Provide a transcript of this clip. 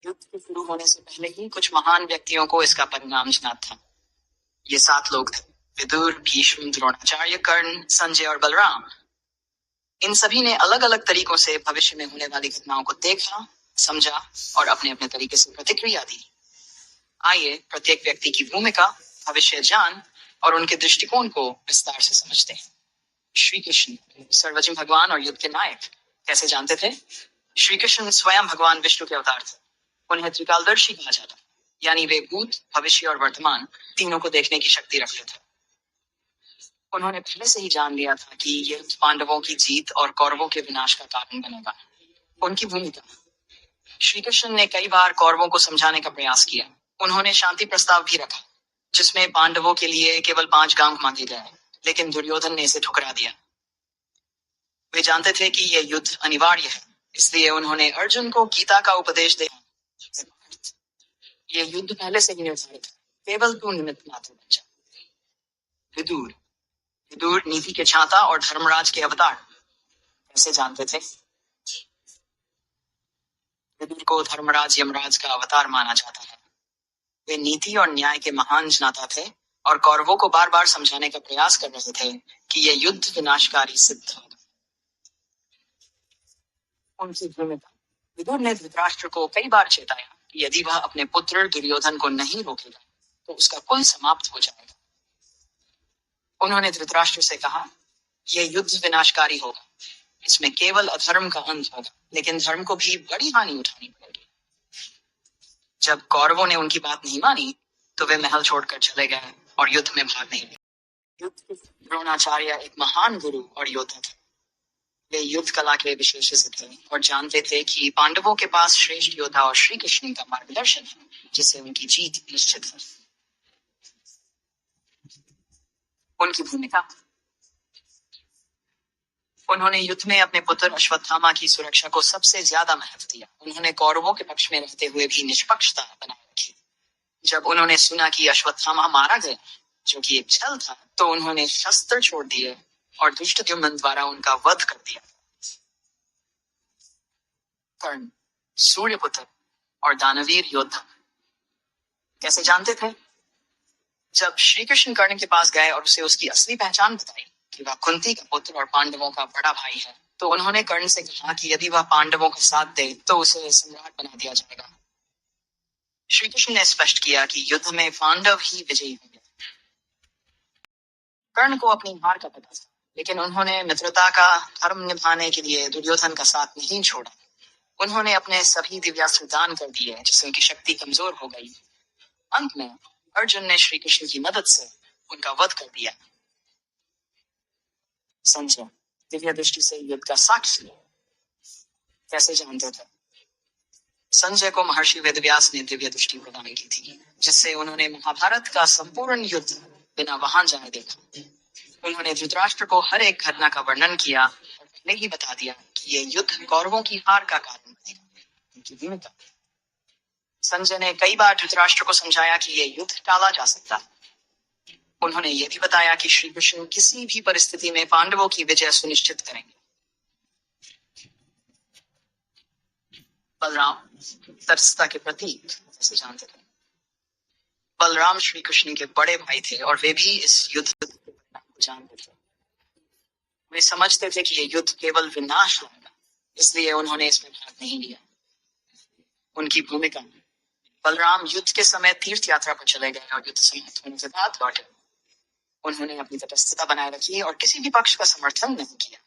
युद्ध के शुरू होने से पहले ही कुछ महान व्यक्तियों को इसका परिणाम ज्ञात था। ये 7 लोग थे: विदुर, भीष्म, द्रोणाचार्य, कर्ण, संजय और बलराम। इन सभी ने अलग अलग तरीकों से भविष्य में होने वाली घटनाओं को देखा, समझा और अपने अपने तरीके से प्रतिक्रिया दी। आइए प्रत्येक व्यक्ति की भूमिका, भविष्य ज्ञान और उनके दृष्टिकोण को विस्तार से समझते हैं। श्री कृष्ण, सर्वजन भगवान और युद्ध के नायक। कैसे जानते थे? श्री कृष्ण स्वयं भगवान विष्णु के अवतार थे। उन्हें त्रिकालदर्शी कहा जाता, यानी वे भूत, भविष्य और वर्तमान तीनों को देखने की शक्ति रखते थे। उन्होंने पहले से ही जान लिया था कि यह पांडवों की जीत और कौरवों के विनाश का कारण बनेगा। उनकी भूमिका: श्री कृष्ण ने कई बार कौरवों को समझाने का प्रयास किया। उन्होंने शांति प्रस्ताव भी रखा, जिसमें पांडवों के लिए केवल 5 गांव मांगे गए, लेकिन दुर्योधन ने इसे ठुकरा दिया। वे जानते थे कि यह युद्ध अनिवार्य है, इसलिए उन्होंने अर्जुन को गीता का उपदेश दिया। यह युद्ध पहले से ही निर्धारित है, केवल तू निमित्त मात्र बन जा। विदुर, विदुर नीति के छाता और धर्मराज के अवतार। कैसे जानते थे? विदुर को धर्मराज यमराज का अवतार माना जाता है। वे नीति और न्याय के महान ज्ञाता थे और कौरवों को बार बार समझाने का प्रयास कर रहे थे कि यह युद्ध विनाशकारी सिद्ध होगा। उनकी भूमिका: विदुर ने धृतराष्ट्र को कई बार चेताया कि यदि वह अपने पुत्र दुर्योधन को नहीं रोकेगा तो उसका कुल समाप्त हो जाएगा। उन्होंने धृतराष्ट्र से कहा, यह युद्ध विनाशकारी होगा, इसमें केवल अधर्म का अंत होगा, लेकिन धर्म को भी बड़ी हानि उठानी पड़ेगी। जब कौरवों ने उनकी बात नहीं मानी तो वे महल छोड़कर चले गए और युद्ध में भाग नहीं लिया। द्रोणाचार्य एक महान गुरु और योद्धा थे। वे युद्ध कला के विशेषज्ञ थे और जानते थे कि पांडवों के पास श्रेष्ठ योद्धा और श्री कृष्ण का मार्गदर्शन है, जिससे उनकी जीत निश्चित है। उनकी भूमिका: उन्होंने युद्ध में अपने पुत्र अश्वत्थामा की सुरक्षा को सबसे ज्यादा महत्व दिया। उन्होंने कौरवों के पक्ष में रहते हुए भी निष्पक्षता बनाए रखी। जब उन्होंने सुना कि अश्वत्थामा मारा गया, जो कि एक छल था, तो उन्होंने शस्त्र छोड़ दिए और धृष्टद्युम्न द्वारा उनका वध कर दिया। कर्ण, सूर्यपुत्र और दानवीर योद्धा। कैसे जानते थे? जब श्री कृष्ण कर्ण के पास गए और उसे उसकी असली पहचान बताई कि वह कुंती का पुत्र और पांडवों का बड़ा भाई है, तो उन्होंने कर्ण से कहा कि यदि वह पांडवों का साथ दे तो उसे सम्राट बना दिया जाएगा। श्री कृष्ण ने स्पष्ट किया कि युद्ध में पांडव ही विजयी होंगे। कर्ण को अपनी हार का पता था, लेकिन उन्होंने मित्रता का धर्म निभाने के लिए दुर्योधन का साथ नहीं छोड़ा। उन्होंने अपने सभी दिव्यास्त्र दान कर दिए, जिससे उनकी शक्ति कमजोर हो गई। अंत में अर्जुन ने श्री कृष्ण की मदद से उनका वध कर दिया। संजय, दिव्य दृष्टि से युद्ध का साक्षी। कैसे जानते थे? संजय को महर्षि वेदव्यास ने दिव्य दृष्टि प्रदान की थी, जिससे उन्होंने महाभारत का संपूर्ण युद्ध बिना वहां जाए देखा। उन्होंने धृतराष्ट्र को हर एक घटना का वर्णन किया और पहले ही बता दिया कि यह युद्ध कौरवों की हार का कारण बनेगा। उनकी भूमिका: संजय ने कई बार धृतराष्ट्र को समझाया कि यह युद्ध टाला जा सकता है। उन्होंने यह भी बताया कि श्री कृष्ण किसी भी परिस्थिति में पांडवों की विजय सुनिश्चित करेंगे। बलराम, तटस्थता के प्रतीक। जैसे जानते थे, बलराम श्री कृष्ण के बड़े भाई थे और वे भी इस युद्ध को जानते थे। वे समझते थे कि यह युद्ध केवल विनाश लाएगा, इसलिए उन्होंने इसमें भाग नहीं लिया। उनकी भूमिका: बलराम युद्ध के समय तीर्थ यात्रा पर चले गए और युद्ध समाप्त होने के बाद लौटे। उन्होंने अपनी तटस्थता बनाए रखी और किसी भी पक्ष का समर्थन नहीं किया।